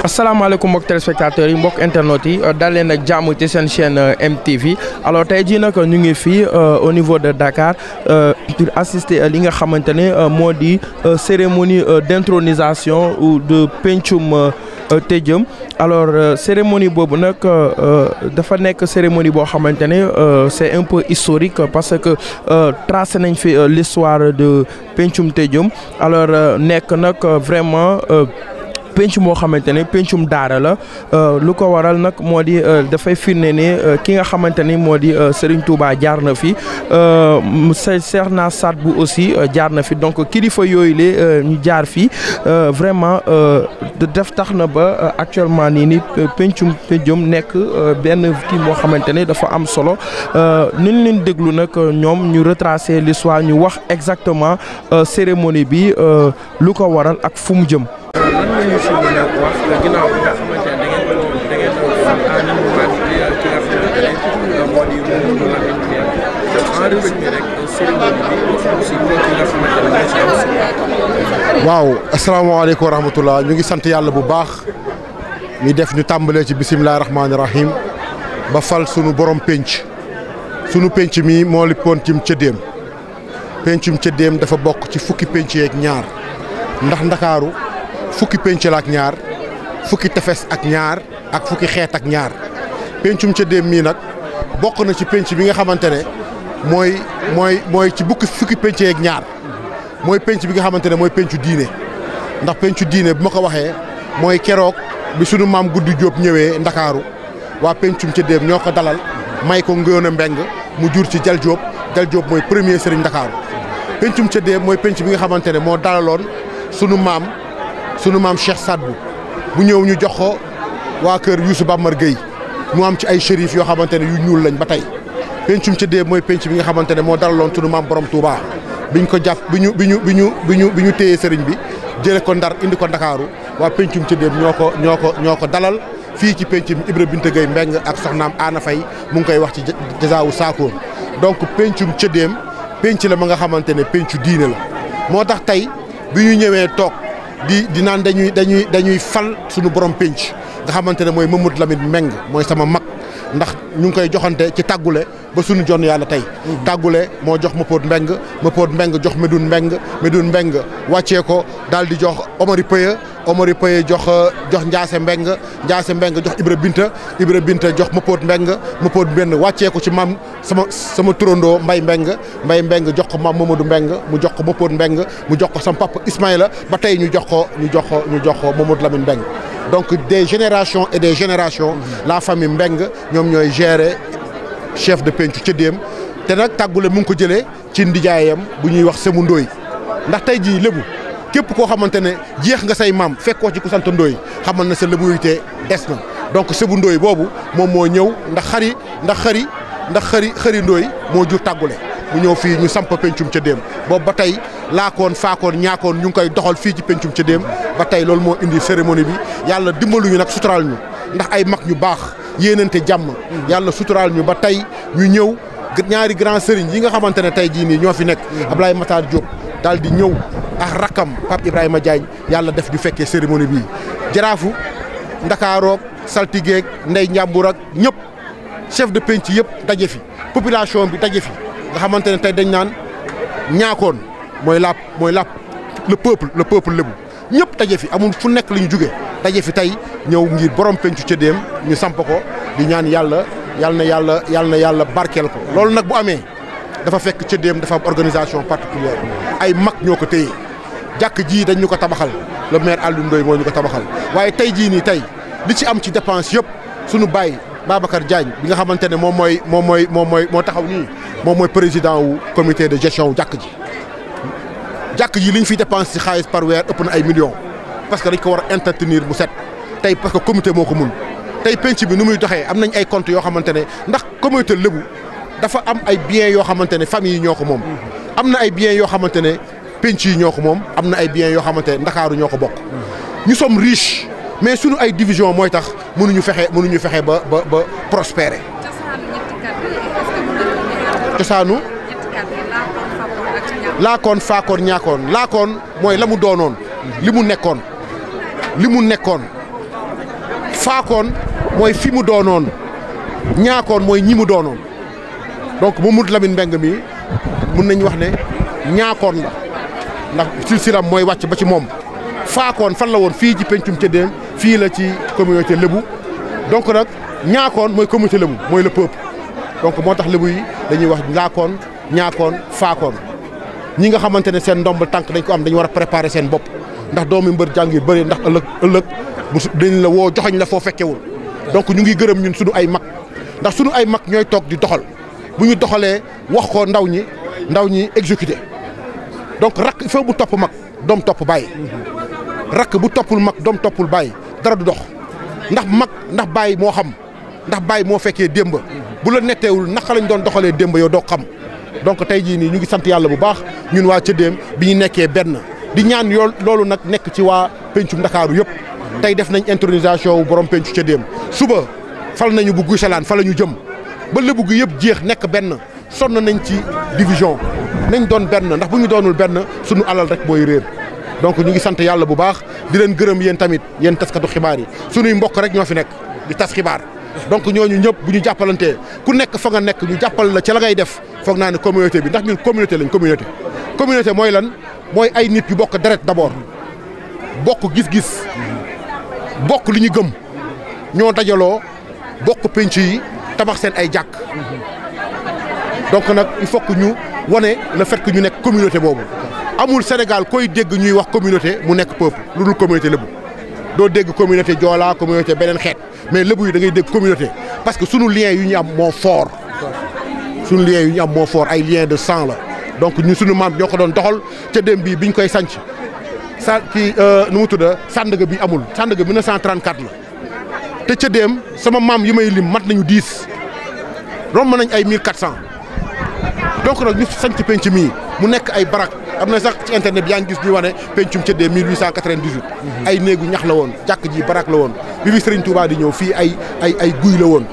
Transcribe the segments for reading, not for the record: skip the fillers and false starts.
asalaamaaleykum mbokk téléspectateurs yi mbokk internautes yi dal leen ak jàmm ci seen chaîne MTV alors tey jii nag ñu ngi fii au niveau de Dakar pour assister li nga xamante ne moo di cérémonie d'intronisation ou de pencum Tédhiam alors cérémonie boobu nag dafa nekk cérémonie boo xamante ne c'est un peu historique parce que tracé nañ fi l'histoire de pencum Tédhiam alors nekk nag vraiment penc moo xamante ne pencum daara la lu ko waral nag moo di dafay firnde ne ki nga xamante ni moo di Serigne Touba jaar na fi Cheikhna Saad Bou aussi jaar na fi donc kilifa yooyu la ñu jaar fi vraiment def tax na ba actuellement nii ni pencum Tédhiam nekk benn kii moo xamante ne dafa am solo ni ñu leen déglu nag ñoom ñu retracer l'histoire ñu wax exactement cérémonie bi lu ko waral ak fu mu jëm. lan la ñu si mën a wax ginnaaw bi nga xamante ne da ngeen fal à l'unanimité ki nga xamante ne moo di Mamadou Lamine Gueye en résumé rek cérémonie bi wax aussi ki nga xamante ne moo si am. waaw asalaamaaleykum wa rahmatullah ñu ngi sant yàlla bu baax ñu def ñu tàmbalee ci bisimilah rahmaani rahim ba fal sunu borom penc sunu penc mi moo lippoon cim Tédhiam pencum Tédhiam dafa bokk ci fukki penc yeeg ñaar ndax Ndakaaru fukki penc la ak ñaar fukki tefes ak ñaar ak fukki xeet ak ñaar pencum Tédhiam mii nag bokk na ci penc bi nga xamante ne mooy ci fukki penc yeeg ñaar mooy penc bi nga xamante ne mooy pencu diine ndax pencu diine bu ma ko waxee mooy keroog bi sunu maam Guddi Jóob ñëwee Ndakaaru waa pencum Tédhiam ñoo ko dalal may ko Ngóone Mbeng mu jur ci Jal Jóob mooy premier sëriñ Ndakaaru pencum Tédhiam mooy penc bi nga xamante ne moo dalaloon sunu maam Cheikh Saad Bou bu ñëw ñu jox ko waa kër Youssou Bamar Gueye mu am ci ay shérif yoo xamante ne yu ñuul lañ ba tey pencum Tédhiam mooy penc bi nga xamante ne moo dalaloon sunu maam borom Touba biñ ko jàpp bi ñu téyee sëriñ bi jële ko Ndar indi ko Ndakaaru waa pencum Tédhiam ñoo ko dalal fii ci penc mi Ibra Binta Gueye Mbeng ak soxnaam Ana Faye mu ngi koy wax ci jasaawu Saakoor donc pencum Tédhiam penc la ma nga xamante ne pencu diine la moo tax tey bi ñu ñëwee toog di naan dañuy fal suñu borom penc nga xamante ne mooy Mamadou Lamine Mbeng mooy sama mag ndax ñu ngi koy joxante ci tàggule ba suñu jonn yàlla tey tàggule moo jox Mapod Mbeng jox Medoune Mbeng wàccee ko daal di jox Omari Pëye jox Njaase Mbeng jox Ibra Binta jox Mapod Mbeng wàccee ko ci maam sama turandoo Mbay Mbeng jox ko maam Mamadou Mbeng mu jox ko Mapod Mbeng mu jox ko sama papa Ismaïla ba tey ñu jox ko Mamadou Lamine Mbeng donc des générations et des générations la famille Mbeng ñoom ñooy gérer chef de pencu Tédhiam te nag tàggule mu ngi ko jëlee ci ndijaayam bu ñuy wax Semu Ndooy ndax tey jii lébu képp koo xamante ne jeex nga say maam fekkoo ci ku sant Ndooy xamal na sa lébuité des na donc Semu Ndooy boobu moom moo ñëw ndax xari Ndooy moo jur tàggule mu ñëw fii ñu samp pencum Tédhiam boobu ba tey laakoon faakoon ñaakoon ñu ngi koy doxal fii ci pencum Tédhiam ba tey loolu moo indi cérémonie bi yàlla dimbaluñu nag suturaal ñu ndax ay mag ñu baax yéenante jàmm yàlla suturaal ñu ba tey ñu ñëw ñaari grand sëriñ yi nga xamante ne tey jii nii ñoo fi nekk Ablaye Matar Diop daal di ñëw ak rakkam Pape Ibrahima Diagne yàlla def ñu fekkee cérémonie bii jaraafu Ndakaaroog saltigeeg ndey njàmbur ak ñëpp chef de penc yëpp daje fi population bi daje fi nga xamante ne tey dañ naan ñaakoon mooy le peuple lébu ñëpp daje fi amul fu nekk la ñu jóge daje fi tey ñëw ngir borom pencu Tédhiam ñu samp ko di ñaan yàlla na yàlla barkeel ko loolu nag bu amee dafa fekk Tédhiam dafa am organisation particulière ay mag ñoo ko téye jàkk ji dañ ñu ko tabaxal le maire Aliou Ndoye moo ñu ko tabaxal waaye tey jii nii tey li ci am ci dépense yëpp suñu baay Babacar Diagne bi nga xamante ne moo taxaw nii moom mooy président wu comité de gestion wu jàkk ji li ñu fiy dépense ci xaalis par weer ëpp na ay millions parce que dañ ko war a entretenir bu set tey parce que comité moo ko mun tey penc bi nu muy doxee am nañ ay comptes yoo xamante ne ndax communauté lébu dafa am ay biens yoo xamante ne famille yi ñoo ko moom am na ay biens yoo xamante ne penc yi ñoo ko moom am na ay biens yoo xamante ne Ndakaaru ñoo ko bokk ñu sommes riches mais suñu ay division mooy tax mënuñu fexe ba prospérer cosaanu laakoon faakoon ñaakoon laakoon mooy la mu doonoon li mu nekkoon faakoon mooy fi mu doonoon ñaakoon mooy ñi mu doonoon donc Mamadou Lamine Mbengue mi mun nañ wax ne ñaakoon la ndax silsilam mooy wàcc ba ci moom faakoon fan la woon fii ci pencum Cëddeem fii la ci communauté lébu donc nag ñaakoon mooy communauté lébu mooy le peuple donc moo tax lébu yi dañuy wax laakoon ñaakoon faakoon ñi nga xamante ne seen ndomb tànk dañ ko am dañu war a préparer seen bopp ndax doomi mbër jàngir bëri ndax ëllëg dañ la woo joxoñ la foo fekkewul donc ñu ngi gërëm ñun suñu ay mag ndax suñu ay mag ñooy toog di doxal bu ñu doxalee wax ko ndaw ñi exécuté donc rakk il faut bu topp mag doom topp bàyyi rakk bu toppul mag doom toppul bàyyi dara du dox ndax mag ndax bàyyi moo xam ndax bàyyi moo fekkee démb bu la netteewul naka lañ doon doxalee démb yow doo xam donc tey jii nii ñu ngi sant yàlla bu baax ñun waa Cëddeem bi ñu nekkee benn di ñaan loolu nag nekk ci waa pencum Ndakaaru yëpp tey def nañ intronisation wu borom pencu Cëddeem suba fal nañu bu Guy Salaan fa la ñu jëm ba lébu gi yëpp jeex nekk benn sonn nañ ci division nañ doon benn ndax bu ñu doonul benn suñu alal rek mooy réer donc ñu ngi sant yàlla bu baax di leen gërëm yéen tamit yéen taskatu xibaar yi suñuy mbokk rek ñoo fi nekk di tas xibaar donc ñooñu ñëpp bu ñu jàppalantee ku nekk fa nga nekk ñu jàppal la ca la ngay def foog naa ne communauté bi ndax ñun communauté lañ communauté mooy lan mooy ay nit yu bokk deret d'abord bokk gis-gis bokk li ñu gëm ñoo dajaloo bokk penc yi tabax seen ay jàkk donc nag il faut que ñu wane le fait que ñu nekk communauté boobu amul Sénégal koy dégg ñuy wax communauté mu nekk peuple lu dul communauté lébu doo dégg communauté Joola communauté beneen xeet mais lébu yi da ngay dégg communauté parce que sunu lien yu ñu am moo fort ay lien de sang la donc ñun sunu maam ñoo ko doon doxal Cëddeem bii biñ koy sanc nu mu tudda Sandaga bi amul Sandaga 1934 la te Cëddeem sama maam yi may lim mat nañu 10 romb nañ ay 1400 donc nag ñu sanc penc mii mu nekk ay barak am na sax ci internet bi yaa ngi gis ñu wane pencum Cëddeem 1898 ay néegu ñax la woon jàkk ji barak la woon bi fi Serigne Touba di ñëw fii ay guy la woon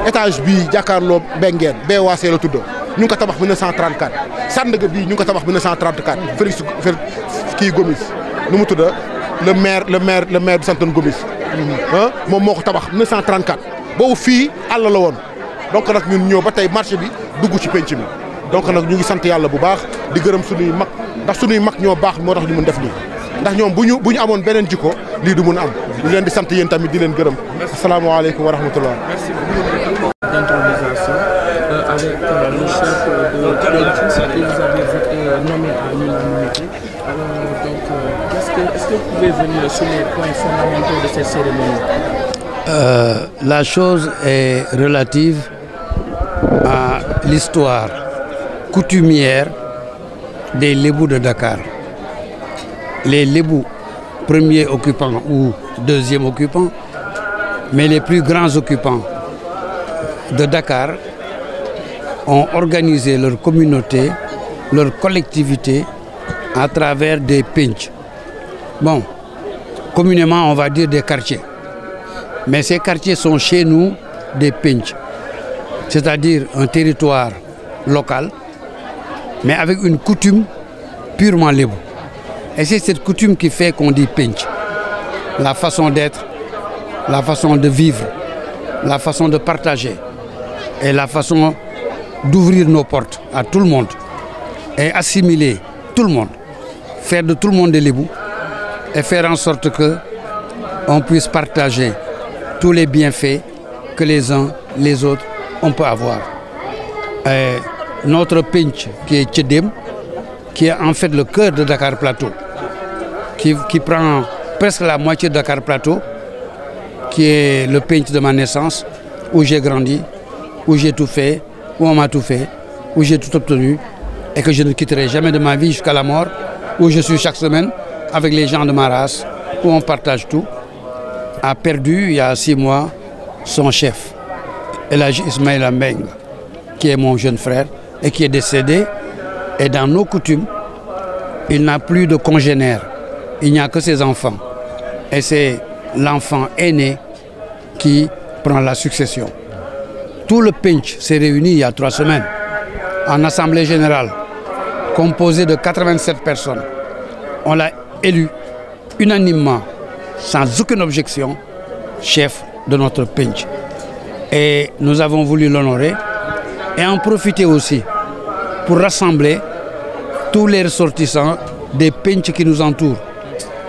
étage bii jàkkaarloo Mbengeen beewaasee la tudd ñu ngi ko tabax 1934 Sandaga bii ñu ngi ko tabax 1934 Félix kii Gomis nu mu tudda le maire bu santoon Gomis moom moo ko tabax 1934 boobu fii àll la woon donc nag ñun ñëw ba tey marché bi dugg ci penc mi donc nag ñu ngi sant yàlla bu baax di gërëm suñuy mag ndax suñuy mag ñoo baax moo tax ñu mun def lii ndax ñoom bu ñu amoon beneen jikko lii du mun a am ñu leen di sant yéen tamit di leen gërëm asalaamaaleykum wa rahmatullah. Merci beaucoup d'intronisation avec le chef de Penc que vous avez voté nommé à l'unanimité. Alors donc est-ce que vous pouvez venir sur les points fondamentaux de cette cérémonie? La chose est relative à l'histoire coutumière des Lébous de Dakar. Les Lébous, premiers occupants ou deuxièmes occupants, mais les plus grands occupants de Dakar ont organisé leur communauté, leur collectivité à travers des pencs. Bon, communément on va dire des quartiers. Mais ces quartiers sont chez nous des pencs, c'est-à-dire un territoire local, mais avec une coutume purement lébou. Et c'est cette coutume qui fait qu'on dit penc. La façon d'être, la façon de vivre, la façon de partager et la façon d'ouvrir nos portes à tout le monde et assimiler tout le monde, faire de tout le monde des lébous et faire en sorte que on puisse partager tous les bienfaits que les uns, les autres, on peut avoir. Et notre penc qui est Cëddeem, qui est en fait le cœur de Dakar Plateau, qui prend presque la moitié de Dakar Plateau, qui est le penc de ma naissance, où j'ai grandi, où j'ai tout fait, où on m'a tout fait, où j'ai tout obtenu et que je ne quitterai jamais de ma vie jusqu'à la mort, où je suis chaque semaine avec les gens de ma race, où on partage tout, a perdu il y a 6 mois son chef, El Hadji Ismaïla Mbengue, qui est mon jeune frère et qui est décédé. Et dans nos coutumes, il n'a plus de congénères, il n'y a que ses enfants. Et c'est l'enfant aîné qui prend la succession. Tout le penc s'est réuni il y a 3 semaines en assemblée générale, composée de 87 personnes. On l'a élu unanimement, sans aucune objection, chef de notre pench. Et nous avons voulu l'honorer et en profiter aussi pour rassembler tous les ressortissants des pench qui nous entourent.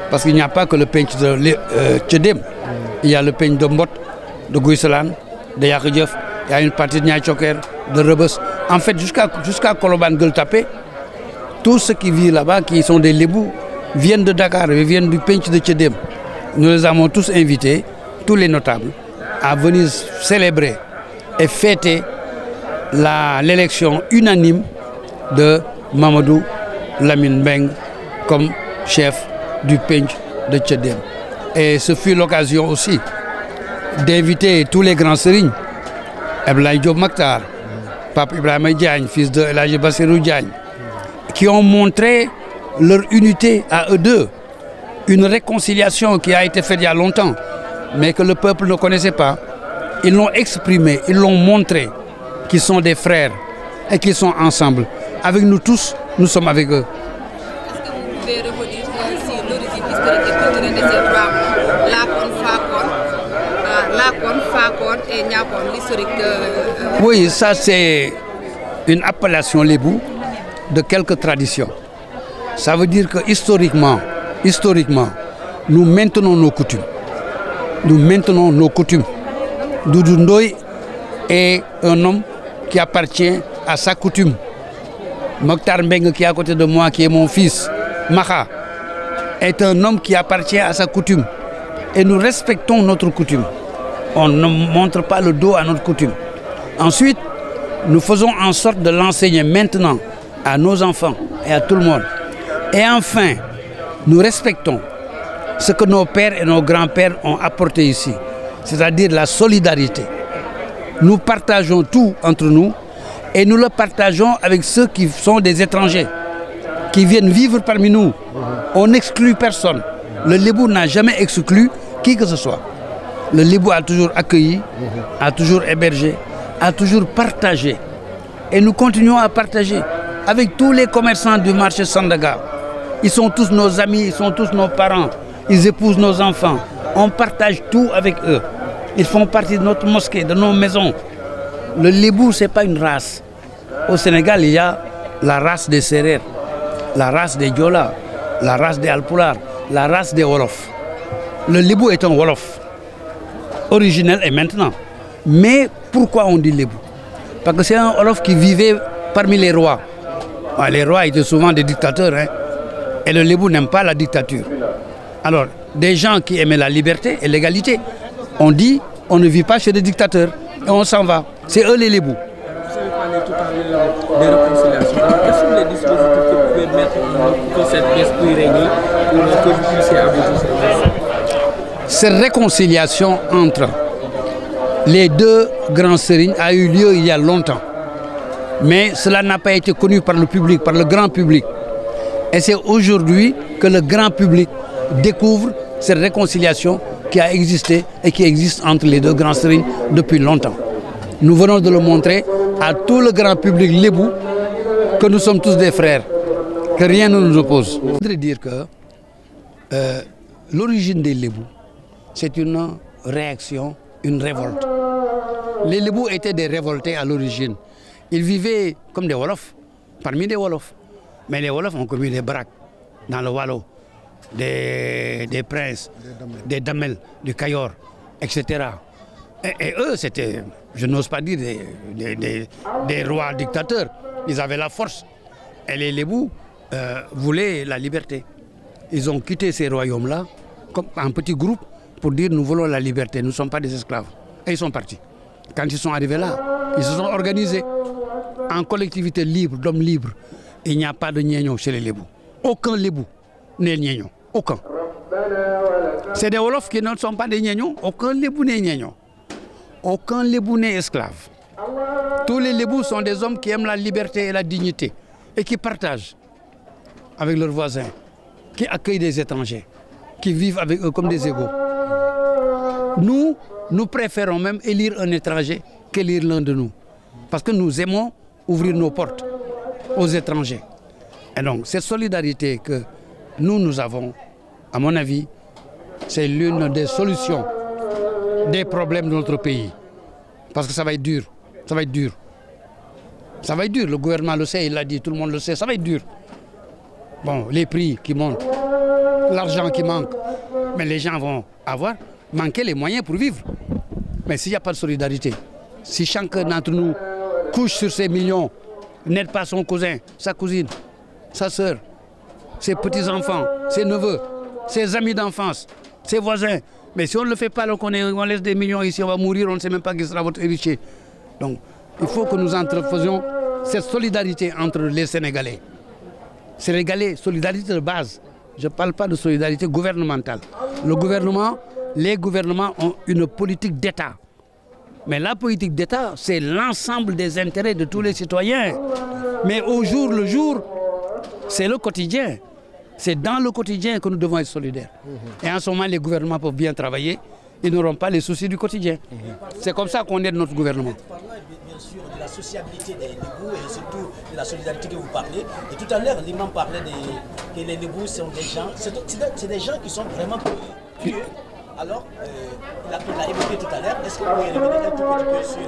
Parce qu'il n'y a pas que le pench de Tchedem, il y a le pench de Mbot, de Guisselan, de Yakidjof, il y a une partie de Niachoker, de Rebus. En fait, jusqu'à Koloban Gueltapé, tous ceux qui vivent là-bas, qui sont des Lébous, viennent de Dakar, viennent du pench de Tchedem. Nous les avons tous invités, tous les notables, à venir célébrer et fêter l'élection unanime de Mamadou Lamine Beng comme chef du pench de Tchedem. Et ce fut l'occasion aussi d'inviter tous les grands sérignes, Ablaye Diop Maktar, Pape Ibrahima Diagne, fils de El Hadji Bassirou Diagne, qui ont montré leur unité à eux deux. Une réconciliation qui a été faite il y a longtemps, mais que le peuple ne connaissait pas. Ils l'ont exprimé, ils l'ont montré, qu'ils sont des frères et qu'ils sont ensemble. Avec nous tous, nous sommes avec eux. Est-ce que vous pouvez revenir sur l'origine historique et culturelle de ces trois mots, Lakon, Fakon et Nyakon, l'historique de... Oui, ça c'est une appellation lébou de quelques traditions. Ça veut dire que historiquement, nous maintenons nos coutumes. Nous maintenons nos coutumes. Doudou Ndoye est un homme qui appartient à sa coutume. Mokhtar Mbeng, qui est à côté de moi, qui est mon fils, Maha, est un homme qui appartient à sa coutume. Et nous respectons notre coutume. On ne montre pas le dos à notre coutume. Ensuite, nous faisons en sorte de l'enseigner maintenant à nos enfants et à tout le monde. Et enfin, nous respectons ce que nos pères et nos grands-pères ont apporté ici, c'est-à-dire la solidarité. Nous partageons tout entre nous et nous le partageons avec ceux qui sont des étrangers, qui viennent vivre parmi nous. On n'exclut personne. Le Lébou n'a jamais exclu qui que ce soit. Le Lébou a toujours accueilli, a toujours hébergé, a toujours partagé. Et nous continuons à partager avec tous les commerçants du marché Sandaga. Ils sont tous nos amis, ils sont tous nos parents, ils épousent nos enfants. On partage tout avec eux. Ils font partie de notre mosquée, de nos maisons. Le Lébou, ce n'est pas une race. Au Sénégal, il y a la race des Sérères, la race des Diola, la race des Alpulaar, la race des Wolof. Le Lébou est un Wolof, originel et maintenant. Mais pourquoi on dit Lébou? Parce que c'est un Wolof qui vivait parmi les rois. Les rois étaient souvent des dictateurs, hein? Et le Lébou n'aime pas la dictature. Alors, des gens qui aimaient la liberté et l'égalité, on dit on ne vit pas chez des dictateurs et on s'en va. C'est eux les Lébous. Vous avez parlé tout à l'heure des réconciliations. Quels sont les dispositifs que vous pouvez mettre en œuvre pour que cet esprit règne, pour que vous puissiez aboutir? Cette réconciliation entre les deux grands sérignes a eu lieu il y a longtemps. Mais cela n'a pas été connu par le public, par le grand public. Et c'est aujourd'hui que le grand public découvre cette réconciliation qui a existé et qui existe entre les deux grands sérignes depuis longtemps. Nous venons de le montrer à tout le grand public lébou que nous sommes tous des frères, que rien ne nous oppose. Je voudrais dire que l'origine des Lébous, c'est une réaction, une révolte. Les Lébous étaient des révoltés à l'origine. Ils vivaient comme des Wolofs, parmi des Wolofs. Mais les Wolofs ont commis des braques dans le Wallo, des princes, des Damel, du Kayor, etc. Et eux, c'était, je n'ose pas dire, des rois dictateurs. Ils avaient la force. Et les Lébous voulaient la liberté. Ils ont quitté ces royaumes-là comme un petit groupe pour dire nous voulons la liberté, nous ne sommes pas des esclaves. Et ils sont partis. Quand ils sont arrivés là, ils se sont organisés en collectivité libre, d'hommes libres. Il n'y a pas de Niénion chez les Lébous. Aucun Lébou n'est Niénion. Aucun. C'est des Wolofs qui ne sont pas des Niénions. Aucun Lébou n'est Niénion. Aucun Lébou n'est esclave. Tous les Lébous sont des hommes qui aiment la liberté et la dignité et qui partagent avec leurs voisins, qui accueillent des étrangers, qui vivent avec eux comme des égaux. Nous préférons même élire un étranger qu'élire l'un de nous. Parce que nous aimons ouvrir nos portes aux étrangers. Et donc, cette solidarité que nous avons, à mon avis, c'est l'une des solutions des problèmes de notre pays. Parce que ça va être dur. Ça va être dur. Ça va être dur. Le gouvernement le sait, il l'a dit, tout le monde le sait. Ça va être dur. Bon, les prix qui montent, l'argent qui manque. Mais les gens vont manquer les moyens pour vivre. Mais s'il n'y a pas de solidarité, si chacun d'entre nous couche sur ses millions, n'aide pas son cousin, sa cousine, sa soeur, ses petits-enfants, ses neveux, ses amis d'enfance, ses voisins. Mais si on ne le fait pas, alors on laisse des millions ici, on va mourir, on ne sait même pas qui sera votre héritier. Donc, il faut que nous entrefaisions cette solidarité entre les Sénégalais. Sénégalais, solidarité de base. Je ne parle pas de solidarité gouvernementale. Les gouvernements ont une politique d'État. Mais la politique d'État, c'est l'ensemble des intérêts de tous les citoyens. Mais au jour le jour, c'est le quotidien. C'est dans le quotidien que nous devons être solidaires. Et en ce moment, les gouvernements peuvent bien travailler. Ils n'auront pas les soucis du quotidien. C'est comme ça qu'on aide notre gouvernement. Parlons bien sûr de la sociabilité des Lébous et surtout de la solidarité que vous parlez. Et tout à l'heure, l'imam parlait que les Lébous sont des gens, c'est des gens qui sont vraiment pieux. Alors, il a évoqué tout à l'heure, est-ce que vous pouvez revenir un tout petit peu sur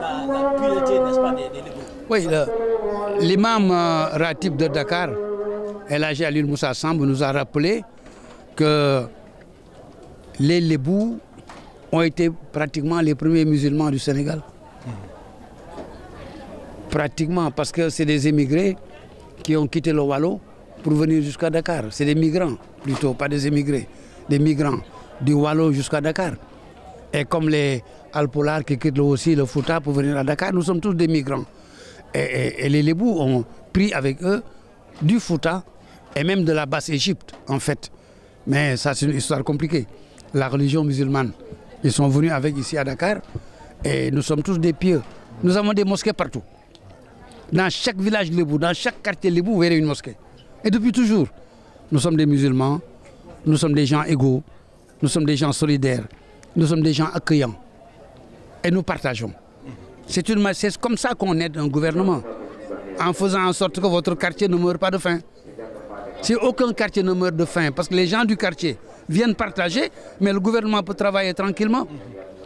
la pureté, n'est-ce pas, des Lébous? Oui, l'imam Ratib de Dakar, El Hadji Aliou Moussa Samb, nous a rappelé que les Lébous ont été pratiquement les premiers musulmans du Sénégal. Pratiquement, parce que c'est des émigrés qui ont quitté le Wallo pour venir jusqu'à Dakar. C'est des migrants, plutôt, pas des émigrés, des migrants du Wallo jusqu'à Dakar. Et comme les Alpolars qui quittent aussi le Fouta pour venir à Dakar, nous sommes tous des migrants. Et les Lébous ont pris avec eux du Fouta et même de la Basse-Égypte, en fait. Mais ça, c'est une histoire compliquée. La religion musulmane, ils sont venus avec ici à Dakar et nous sommes tous des pieux. Nous avons des mosquées partout. Dans chaque village Lébou, dans chaque quartier Lébou, vous verrez une mosquée. Et depuis toujours, nous sommes des musulmans, nous sommes des gens égaux, nous sommes des gens solidaires, nous sommes des gens accueillants. Et nous partageons. C'est comme ça qu'on aide un gouvernement, en faisant en sorte que votre quartier ne meure pas de faim. Si aucun quartier ne meurt de faim, parce que les gens du quartier viennent partager, mais le gouvernement peut travailler tranquillement.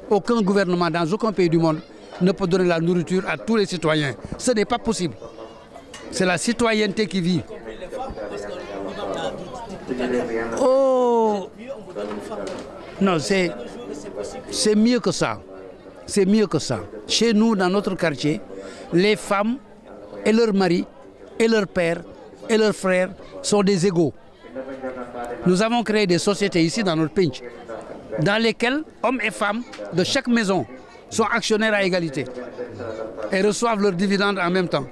Aucun gouvernement dans aucun pays du monde ne peut donner la nourriture à tous les citoyens. Ce n'est pas possible. C'est la citoyenneté qui vit. Oh non, c'est mieux que ça. C'est mieux que ça. Chez nous, dans notre quartier, les femmes et leurs maris et leurs pères et leurs frères sont des égaux. Nous avons créé des sociétés ici dans notre pinch, dans lesquelles hommes et femmes de chaque maison sont actionnaires à égalité et reçoivent leurs dividendes en même temps.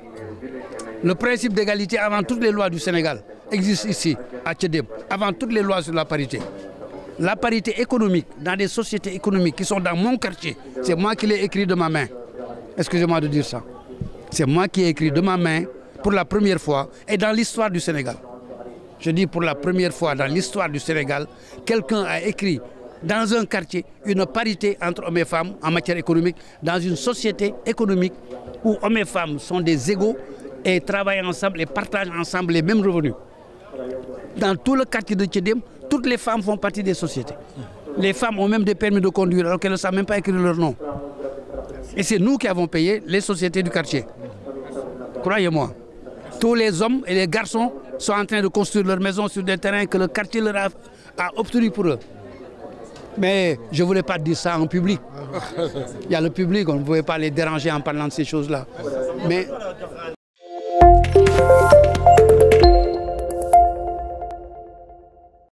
Le principe d'égalité avant toutes les lois du Sénégal existe ici, à Tchedem, avant toutes les lois sur la parité. La parité économique dans des sociétés économiques qui sont dans mon quartier, c'est moi qui l'ai écrit de ma main. Excusez-moi de dire ça. C'est moi qui ai écrit de ma main pour la première fois et dans l'histoire du Sénégal. Je dis pour la première fois dans l'histoire du Sénégal, quelqu'un a écrit dans un quartier une parité entre hommes et femmes en matière économique, dans une société économique où hommes et femmes sont des égaux et travaillent ensemble et partagent ensemble les mêmes revenus. Dans tout le quartier de Tchedem, toutes les femmes font partie des sociétés. Les femmes ont même des permis de conduire alors qu'elles ne savent même pas écrire leur nom. Et c'est nous qui avons payé les sociétés du quartier. Croyez-moi. Tous les hommes et les garçons sont en train de construire leur maison sur des terrains que le quartier leur a obtenus pour eux. Mais je ne voulais pas dire ça en public. Il y a le public, on ne pouvait pas les déranger en parlant de ces choses-là. Mais